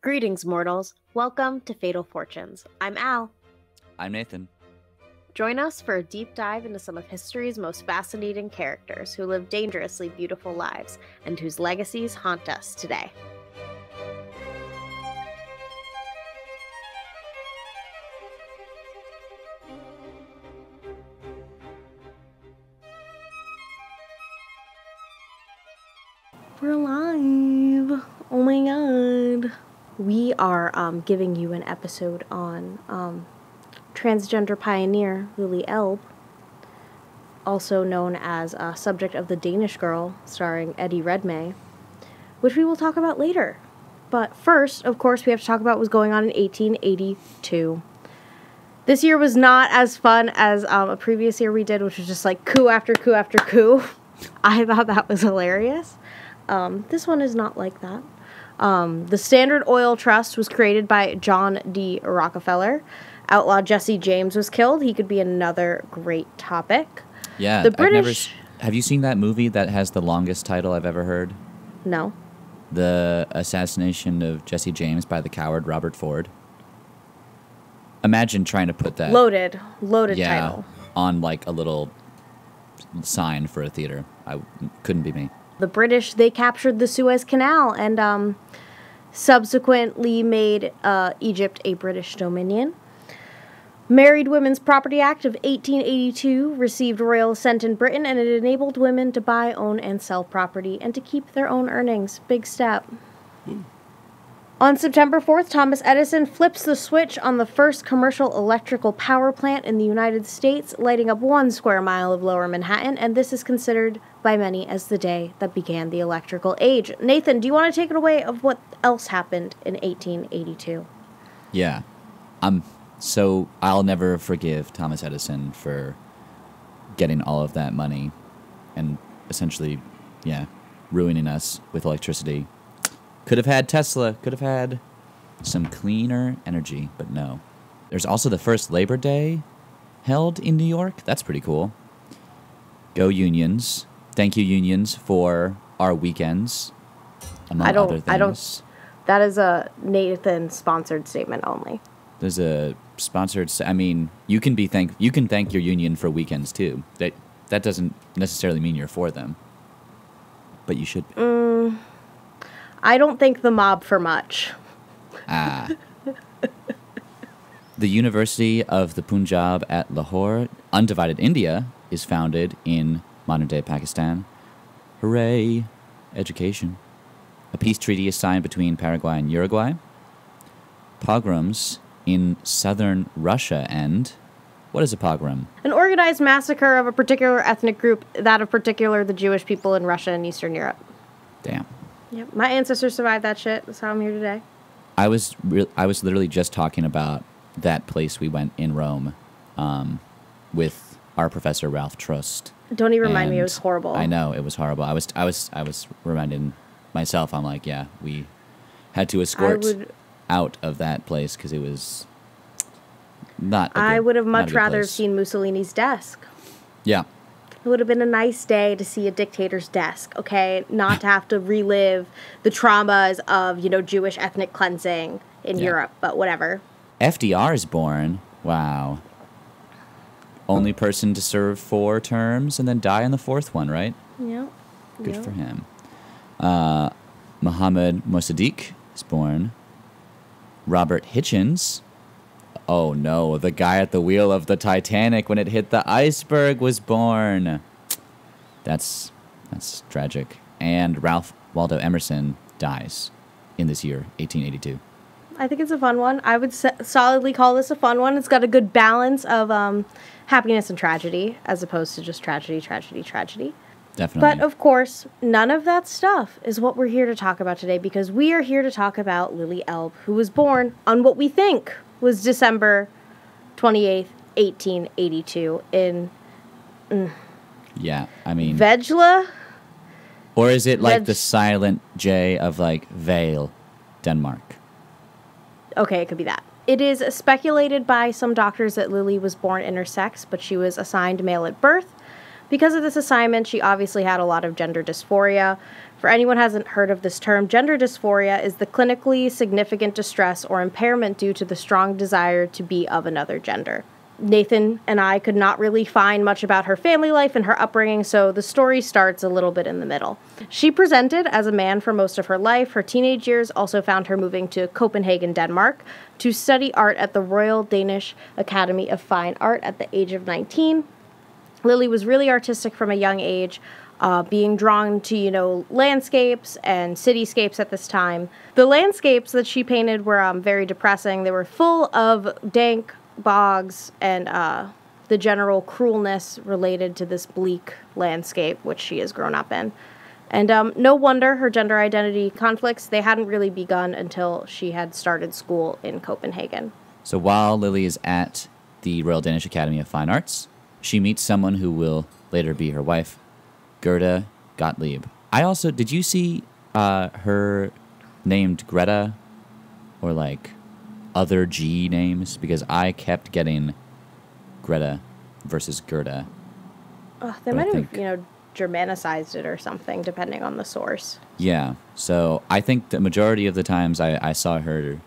Greetings, mortals. Welcome to Fatal Fortunes. I'm Al. I'm Nathan. Join us for a deep dive into some of history's most fascinating characters who live dangerously beautiful lives and whose legacies haunt us today. We're live. Oh my god. We are giving you an episode on transgender pioneer Lili Elbe, also known as subject of the Danish Girl, starring Eddie Redmayne, which we will talk about later. But first, of course, we have to talk about what was going on in 1882. This year was not as fun as a previous year we did, which was just like coup after coup after coup. I thought that was hilarious. This one is not like that. The Standard Oil Trust was created by John D. Rockefeller. Outlaw Jesse James was killed. He could be another great topic. Yeah, the British. Have you seen that movie that has the longest title I've ever heard? No. The Assassination of Jesse James by the coward Robert Ford. Imagine trying to put that Loaded title on like a little sign for a theater. Couldn't be me. The British, they captured the Suez Canal and subsequently made Egypt a British dominion. Married Women's Property Act of 1882 received royal assent in Britain, and it enabled women to buy, own, and sell property and to keep their own earnings. Big step. On September 4th, Thomas Edison flips the switch on the first commercial electrical power plant in the United States, lighting up 1 square mile of lower Manhattan, and this is considered by many as the day that began the electrical age. Nathan, do you want to take it away of what else happened in 1882? Yeah. So I'll never forgive Thomas Edison for getting all of that money and essentially, ruining us with electricity. Could have had Tesla, could have had some cleaner energy, but no. There's also the first Labor Day held in New York. That's pretty cool. Go unions. Thank you, unions, for our weekends, among other things. That is a Nathan-sponsored statement only. There's a sponsored, you can thank your union for weekends, too. That doesn't necessarily mean you're for them, but you should be. I don't thank the mob for much. The University of the Punjab at Lahore, undivided India, is founded in modern-day Pakistan. Hooray! Education. A peace treaty is signed between Paraguay and Uruguay. Pogroms in southern Russia end. What is a pogrom? An organized massacre of a particular ethnic group, that of particular the Jewish people in Russia and Eastern Europe. Damn. Yep, my ancestors survived that shit. That's how I'm here today. I was literally just talking about that place we went in Rome, with our professor Ralph Trust. Don't even remind me. It was horrible. I know, it was horrible. I was reminding myself. I'm like, yeah, we had to escort out of that place because it was not. I would have much rather seen Mussolini's desk. Yeah. It would have been a nice day to see a dictator's desk, okay? Not to have to relive the traumas of, Jewish ethnic cleansing in Europe, but whatever. FDR is born. Wow. Only person to serve 4 terms and then die in the 4th one, right? Yep. Good for him. Mohammed Mossadegh is born. Robert Hitchens. Oh no, the guy at the wheel of the Titanic when it hit the iceberg was born. That's tragic. And Ralph Waldo Emerson dies in this year, 1882. I think it's a fun one. I would solidly call this a fun one. It's got a good balance of happiness and tragedy, as opposed to just tragedy. Definitely. But of course, none of that stuff is what we're here to talk about today, because we are here to talk about Lili Elbe, who was born on what we think was December 28th, 1882 in... Vejle? Or is it like the silent J of like Vale, Denmark? Okay, it could be that. It is speculated by some doctors that Lili was born intersex, but she was assigned male at birth. Because of this assignment, she obviously had a lot of gender dysphoria. For anyone who hasn't heard of this term, gender dysphoria is the clinically significant distress or impairment due to the strong desire to be of another gender. Nathan and I could not really find much about her family life and her upbringing, so the story starts a little bit in the middle. She presented as a man for most of her life. Her teenage years also found her moving to Copenhagen, Denmark, to study art at the Royal Danish Academy of Fine Art at the age of 19. Lili was really artistic from a young age, being drawn to, landscapes and cityscapes at this time. The landscapes that she painted were very depressing. They were full of dank bogs and the general cruelness related to this bleak landscape, which she has grown up in. And no wonder her gender identity conflicts, they hadn't really begun until she had started school in Copenhagen. So while Lili is at the Royal Danish Academy of Fine Arts, she meets someone who will later be her wife, Gerda Gottlieb. Did you see her named Greta or like other G names? Because I kept getting Greta versus Gerda. They might have, Germanicized it or something, depending on the source. Yeah, so I think the majority of the times I saw her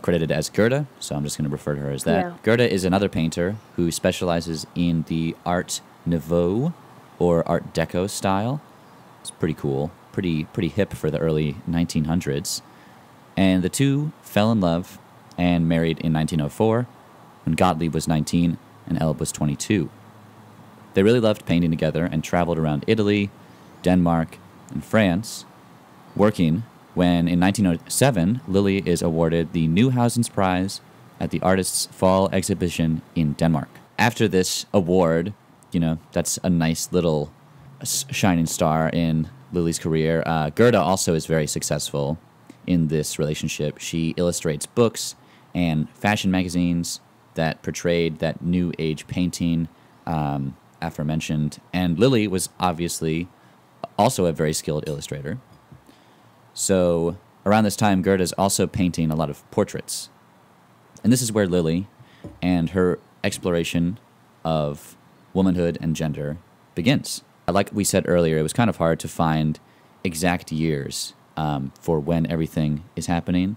credited as Gerda, so I'm just going to refer to her as that. Yeah. Gerda is another painter who specializes in the Art Nouveau, or Art Deco style. It's pretty cool, pretty hip for the early 1900s. And the two fell in love and married in 1904, when Gottlieb was 19 and Elbe was 22. They really loved painting together and traveled around Italy, Denmark, and France, working when, in 1907, Lili is awarded the Neuhausen's Prize at the Artists' Fall Exhibition in Denmark. After this award, that's a nice little shining star in Lili's career. Gerda also is very successful in this relationship. She illustrates books and fashion magazines that portrayed that new age painting aforementioned. And Lili was obviously also a very skilled illustrator. So around this time, Gerda's also painting a lot of portraits. And this is where Lili and her exploration of womanhood and gender begins. Like we said earlier, it was kind of hard to find exact years for when everything is happening,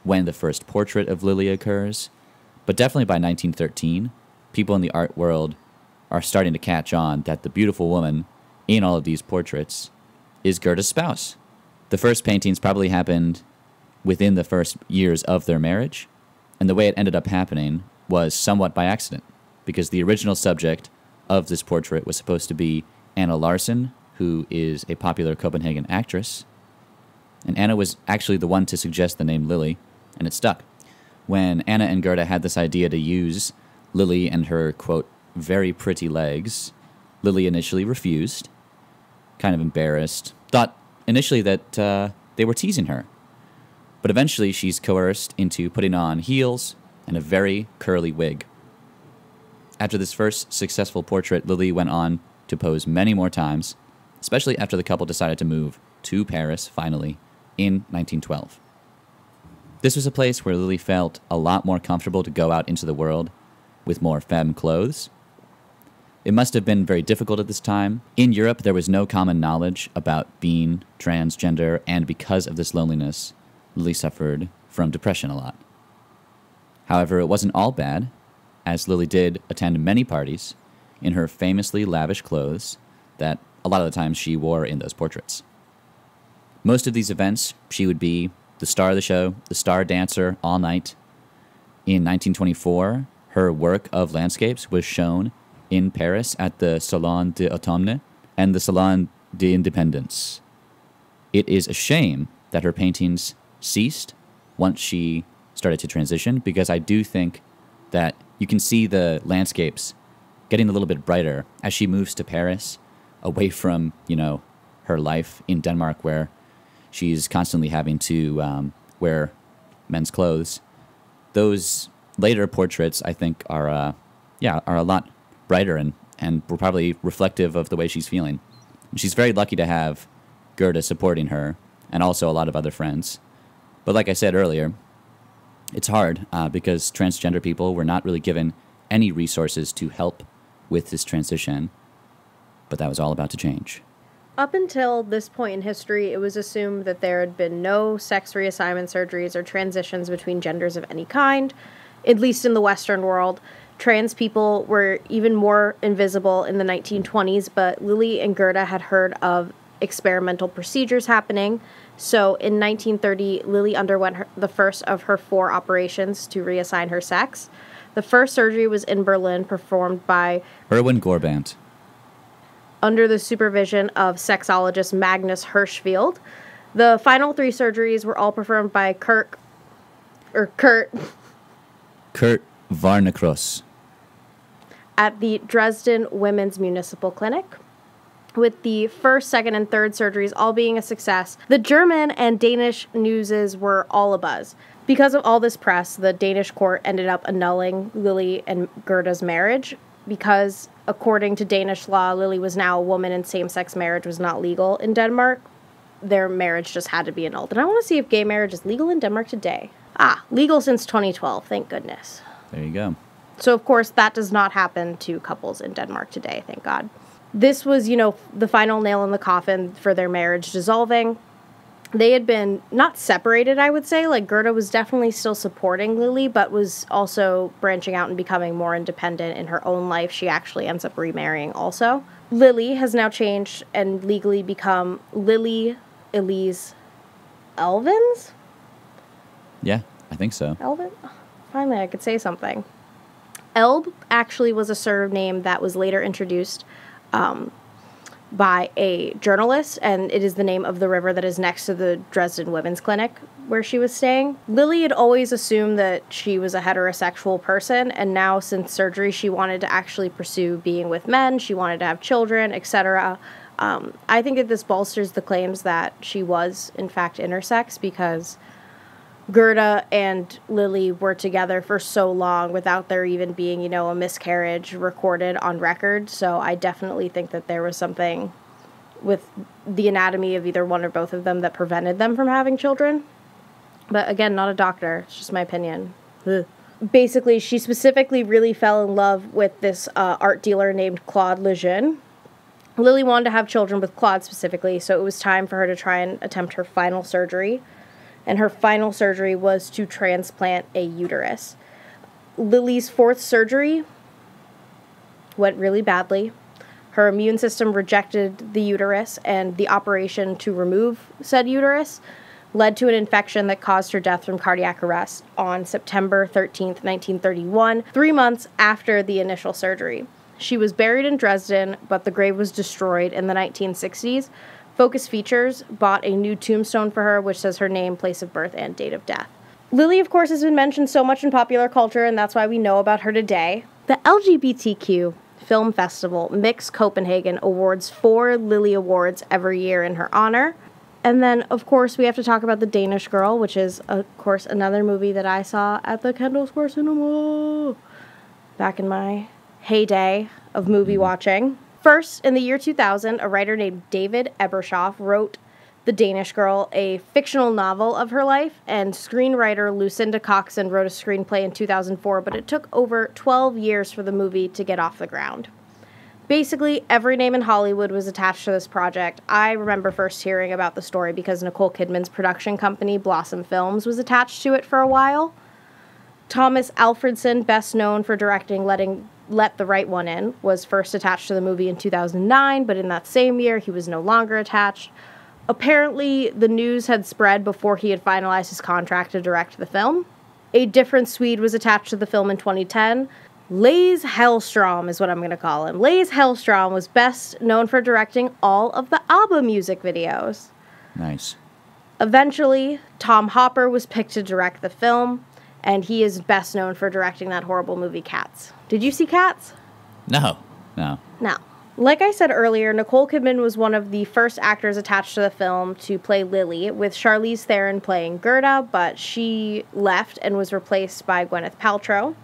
when the first portrait of Lili occurs. But definitely by 1913, people in the art world are starting to catch on that the beautiful woman in all of these portraits is Gerda's spouse. The first paintings probably happened within the first years of their marriage, and the way it ended up happening was somewhat by accident, because the original subject of this portrait was supposed to be Anna Larsen, who is a popular Copenhagen actress, and Anna was actually the one to suggest the name Lili, and it stuck. When Anna and Gerda had this idea to use Lili and her, quote, very pretty legs, Lili initially refused, kind of embarrassed, thought initially that they were teasing her. But eventually she's coerced into putting on heels and a very curly wig. After this first successful portrait, Lili went on to pose many more times, especially after the couple decided to move to Paris, finally, in 1912. This was a place where Lili felt a lot more comfortable to go out into the world with more femme clothes. It must have been very difficult at this time. In Europe, there was no common knowledge about being transgender, and because of this loneliness, Lili suffered from depression a lot. However, it wasn't all bad, as Lili did attend many parties in her famously lavish clothes that a lot of the times she wore in those portraits. Most of these events, she would be the star of the show, the star dancer all night. In 1924, her work of landscapes was shown in Paris at the Salon de Automne and the Salon d'Independence. It is a shame that her paintings ceased once she started to transition, because I do think that you can see the landscapes getting a little bit brighter as she moves to Paris, away from, her life in Denmark, where she's constantly having to wear men's clothes. Those later portraits, I think, are a lot brighter and were probably reflective of the way she's feeling. And she's very lucky to have Gerda supporting her, and also a lot of other friends. But like I said earlier, it's hard because transgender people were not really given any resources to help with this transition. But that was all about to change. Up until this point in history, it was assumed that there had been no sex reassignment surgeries or transitions between genders of any kind, at least in the Western world. Trans people were even more invisible in the 1920s, but Lili and Gerda had heard of experimental procedures happening. So in 1930, Lili underwent the first of her 4 operations to reassign her sex. The first surgery was in Berlin, performed by Erwin Gorbant. Under the supervision of sexologist Magnus Hirschfeld. The final 3 surgeries were all performed by Kurt Varnekroos at the Dresden Women's Municipal Clinic. With the first, second, and third surgeries all being a success, the German and Danish newses were all abuzz. Because of all this press, the Danish court ended up annulling Lili and Gerda's marriage because, according to Danish law, Lili was now a woman and same-sex marriage was not legal in Denmark. Their marriage just had to be annulled. And I want to see if gay marriage is legal in Denmark today. Legal since 2012, thank goodness. There you go. So, of course, that does not happen to couples in Denmark today, thank God. This was, the final nail in the coffin for their marriage dissolving. They had been not separated, I would say. Like, Gerda was definitely still supporting Lili, but was also branching out and becoming more independent in her own life. She actually ends up remarrying also. Lili has now changed and legally become Lili Elise Elvens? Yeah, I think so. Elvin? Finally, I could say something. Elbe actually was a surname that was later introduced by a journalist, and it is the name of the river that is next to the Dresden Women's Clinic where she was staying. Lili had always assumed that she was a heterosexual person, and now since surgery she wanted to actually pursue being with men, she wanted to have children, etc. I think that this bolsters the claims that she was in fact intersex, because Gerda and Lili were together for so long without there even being, a miscarriage recorded on record. So I definitely think that there was something with the anatomy of either one or both of them that prevented them from having children. But again, not a doctor. It's just my opinion. Ugh. Basically, she specifically really fell in love with this art dealer named Claude Lejeune. Lili wanted to have children with Claude specifically, so it was time for her to try and attempt her final surgery. And her final surgery was to transplant a uterus. Lili's 4th surgery went really badly. Her immune system rejected the uterus, and the operation to remove said uterus led to an infection that caused her death from cardiac arrest on September 13th, 1931, 3 months after the initial surgery. She was buried in Dresden, but the grave was destroyed in the 1960s. Focus Features bought a new tombstone for her, which says her name, place of birth, and date of death. Lili, of course, has been mentioned so much in popular culture, and that's why we know about her today. The LGBTQ Film Festival, Mix Copenhagen, awards 4 Lili Awards every year in her honor. And then, of course, we have to talk about The Danish Girl, which is, of course, another movie that I saw at the Kendall Square Cinema back in my heyday of movie watching. First, in the year 2000, a writer named David Ebershoff wrote The Danish Girl, a fictional novel of her life, and screenwriter Lucinda Coxon wrote a screenplay in 2004, but it took over 12 years for the movie to get off the ground. Basically, every name in Hollywood was attached to this project. I remember first hearing about the story because Nicole Kidman's production company, Blossom Films, was attached to it for a while. Thomas Alfredson, best known for directing Let the Right One In, was first attached to the movie in 2009, but in that same year, he was no longer attached. Apparently, the news had spread before he had finalized his contract to direct the film. A different Swede was attached to the film in 2010. Laze Hellstrom is what I'm going to call him. Laze Hellstrom was best known for directing all of the ABBA music videos. Nice. Eventually, Tom Hopper was picked to direct the film, and he is best known for directing that horrible movie Cats. Did you see Cats? No. No. Like I said earlier, Nicole Kidman was one of the first actors attached to the film to play Lili, with Charlize Theron playing Gerda, but she left and was replaced by Gwyneth Paltrow.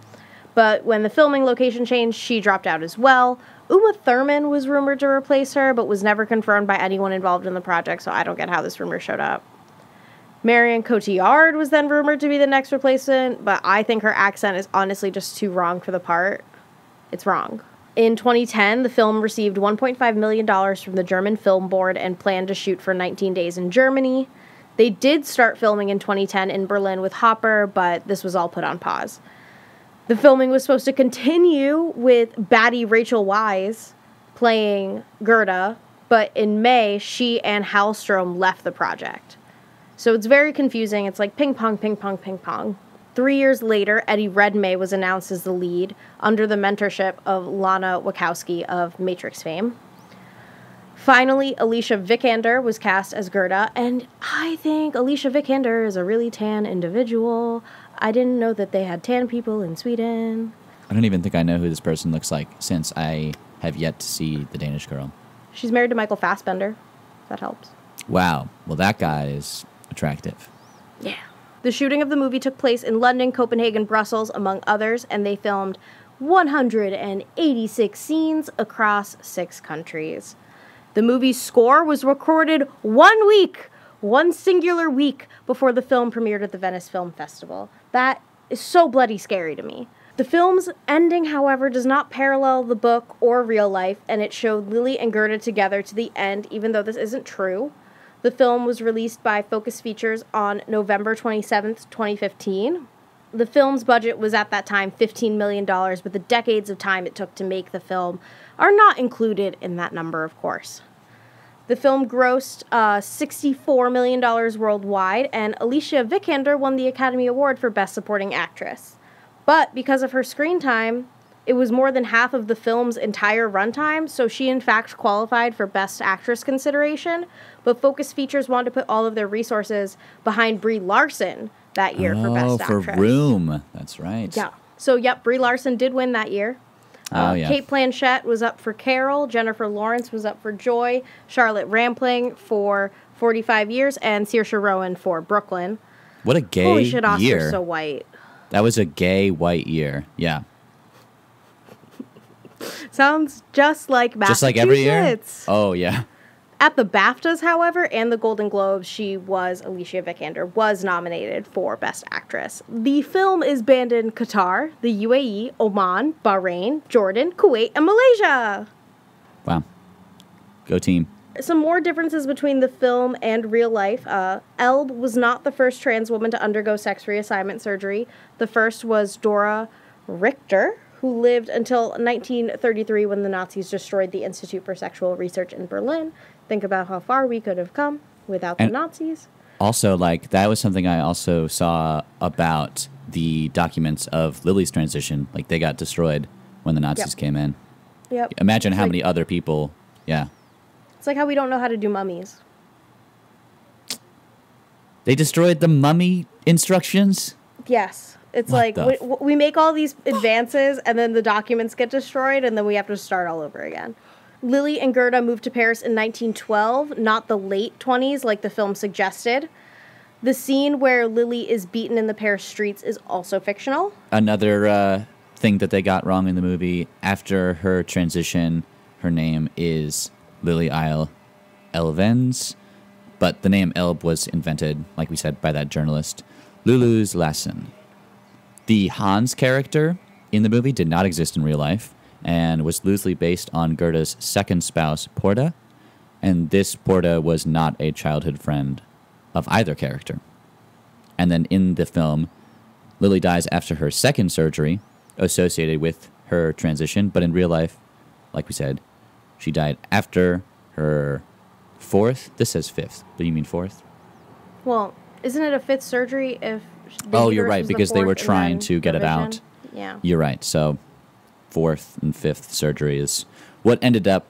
But when the filming location changed, she dropped out as well. Uma Thurman was rumored to replace her, but was never confirmed by anyone involved in the project, so I don't get how this rumor showed up. Marion Cotillard was then rumored to be the next replacement, but I think her accent is honestly just too wrong for the part. It's wrong. In 2010, the film received $1.5 million from the German Film Board and planned to shoot for 19 days in Germany. They did start filming in 2010 in Berlin with Hopper, but this was all put on pause. The filming was supposed to continue with baddie Rachel Weisz playing Gerda, but in May, she and Hallstrom left the project. So it's very confusing. It's like ping pong, ping pong, ping pong. 3 years later, Eddie Redmayne was announced as the lead under the mentorship of Lana Wachowski of Matrix fame. Finally, Alicia Vikander was cast as Gerda, and I think Alicia Vikander is a really tan individual. I didn't know that they had tan people in Sweden. I don't even think I know who this person looks like, since I have yet to see The Danish Girl. She's married to Michael Fassbender, if that helps. Wow. Well, that guy is attractive. Yeah. The shooting of the movie took place in London, Copenhagen, Brussels, among others, and they filmed 186 scenes across 6 countries. The movie's score was recorded one singular week before the film premiered at the Venice Film Festival. That is so bloody scary to me. The film's ending, however, does not parallel the book or real life, and it showed Lili and Gerda together to the end, even though this isn't true. The film was released by Focus Features on November 27th, 2015. The film's budget was at that time $15 million, but the decades of time it took to make the film are not included in that number, of course. The film grossed $64 million worldwide, and Alicia Vikander won the Academy Award for Best Supporting Actress. But because of her screen time, it was more than half of the film's entire runtime, so she in fact qualified for Best Actress consideration, but Focus Features wanted to put all of their resources behind Brie Larson that year for Best Actress. Oh, for Room. That's right. Yeah. So, yep, Brie Larson did win that year. Yeah. Kate Blanchett was up for Carol, Jennifer Lawrence was up for Joy, Charlotte Rampling for 45 Years, and Saoirse Ronan for Brooklyn. What a gay Holy shit, Oscar's year. so white. That was a gay white year. Yeah. Sounds just like Massachusetts. Just like every year? Oh, yeah. At the BAFTAs, however, and the Golden Globes, Alicia Vikander was nominated for Best Actress. The film is banned in Qatar, the UAE, Oman, Bahrain, Jordan, Kuwait, and Malaysia. Wow. Go team. Some more differences between the film and real life. Elbe was not the first trans woman to undergo sex reassignment surgery. The first was Dora Richter, who lived until 1933 when the Nazis destroyed the Institute for Sexual Research in Berlin. Think about how far we could have come without the Nazis. Also, that was something I also saw about the documents of Lily's transition. They got destroyed when the Nazis came in. Yep. Imagine how many other people, yeah. It's like how we don't know how to do mummies. They destroyed the mummy instructions? Yes. It's we make all these advances, and then the documents get destroyed, and then we have to start all over again. Lili and Gerda moved to Paris in 1912, not the late 20s like the film suggested. The scene where Lili is beaten in the Paris streets is also fictional. Another thing that they got wrong in the movie, after her transition, her name is Lili Elvens, but the name Elbe was invented, like we said, by that journalist, Lulu's Lassen. The Hans character in the movie did not exist in real life and was loosely based on Gerda's second spouse, Porta, and this Porta was not a childhood friend of either character. And then in the film, Lili dies after her second surgery associated with her transition, but in real life, like we said, she died after her fourth. This says fifth, but you mean fourth? Well, isn't it a fifth surgery if... You're right, because they were trying to get it out. Yeah. You're right. So fourth and fifth surgery is what ended up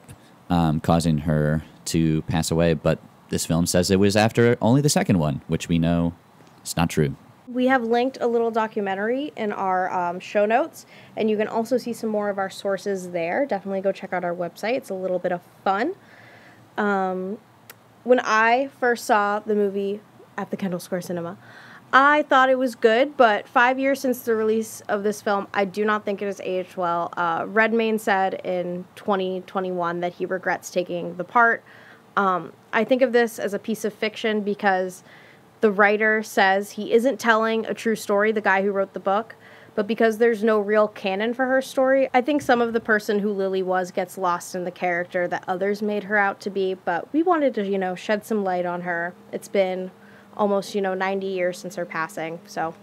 causing her to pass away. But this film says it was after only the second one, which we know is not true. We have linked a little documentary in our show notes, and you can also see some more of our sources there. Definitely go check out our website. It's a little bit of fun. When I first saw the movie at the Kendall Square Cinema, I thought it was good, but 5 years since the release of this film, I do not think it has aged well. Redmayne said in 2021 that he regrets taking the part. I think of this as a piece of fiction because the writer says he isn't telling a true story, the guy who wrote the book, But because there's no real canon for her story, I think some of the person who Lily was gets lost in the character that others made her out to be. But we wanted to, shed some light on her. It's been almost, 90 years since her passing. So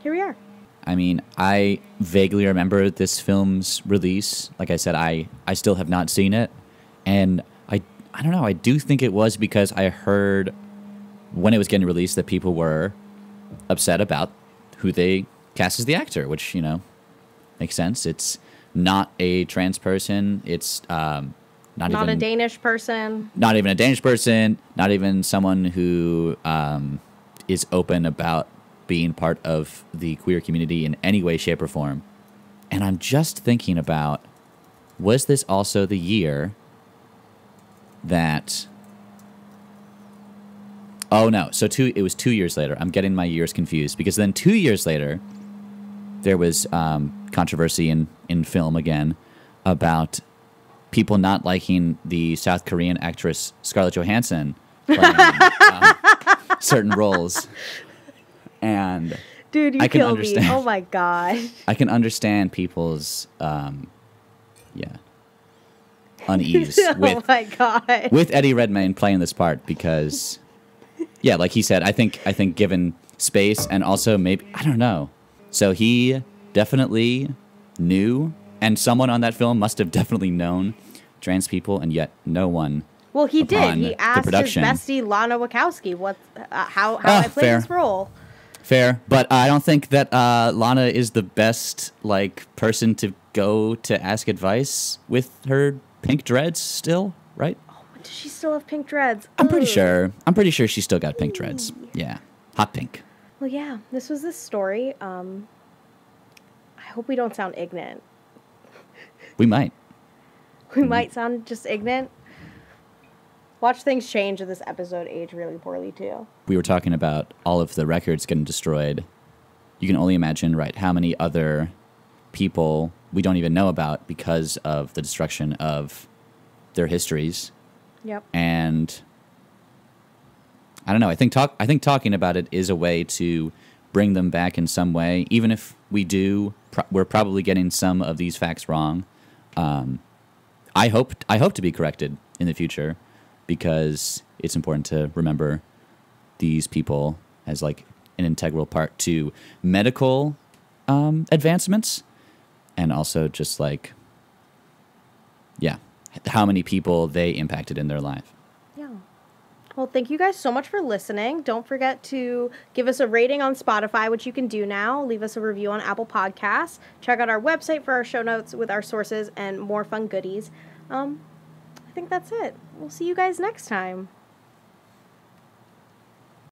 here we are. I mean, I vaguely remember this film's release. Like I said, I still have not seen it. And I don't know, I do think it was because I heard when it was getting released that people were upset about who they cast as the actor, which, makes sense. It's not a trans person. It's not even a Danish person. Not even a Danish person. Not even someone who is open about being part of the queer community in any way, shape, or form. And I'm just thinking about, was this also the year that... Oh, no. So it was 2 years later. I'm getting my years confused, because then 2 years later, there was controversy in film again about people not liking the South Korean actress Scarlett Johansson playing certain roles. And dude, you I can killed understand. me. Oh my god. I can understand people's unease oh my god. with Eddie Redmayne playing this part, because like he said, I think given space, and also maybe, I don't know. So he definitely knew, and someone on that film must have definitely known trans people, and yet no one. Well, he did. He asked his bestie Lana Wachowski how I played this role. Fair, but I don't think that Lana is the best person to go to ask advice with her pink dreads still, right? Oh, does she still have pink dreads? I'm pretty sure. I'm pretty sure she still got pink dreads. Yeah, hot pink. Well, yeah, this was this story. I hope we don't sound ignorant. We might. We might sound just ignorant. Watch things change in this episode age really poorly, too. We were talking about all of the records getting destroyed. You can only imagine, right, how many other people we don't even know about because of the destruction of their histories. Yep. And I don't know. I think talking about it is a way to bring them back in some way, even if we do. We're probably getting some of these facts wrong. I hope to be corrected in the future, because it's important to remember these people as an integral part to medical advancements, and also just how many people they impacted in their life. Yeah. Well, thank you guys so much for listening. Don't forget to give us a rating on Spotify, which you can do now. Leave us a review on Apple Podcasts. Check out our website for our show notes with our sources and more fun goodies. I think that's it. We'll see you guys next time.